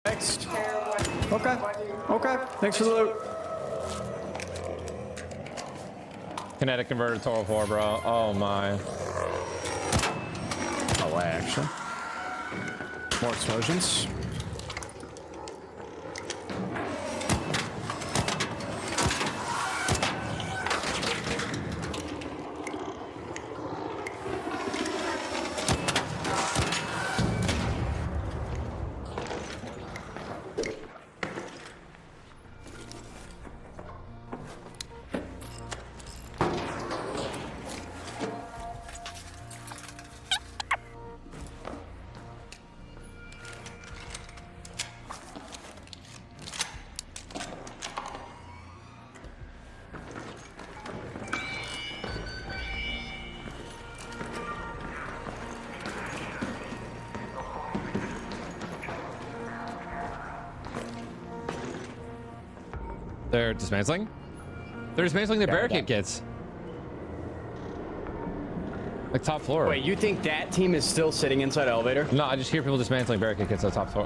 Thanks. Okay. Okay. Thanks for the loot. Kinetic converter total 4, bro. Oh my. Oh, action. More explosions. They're dismantling? They're dismantling the barricade kits. Like top floor. Wait, you think that team is still sitting inside elevator? No, I just hear people dismantling barricade kits on top floor.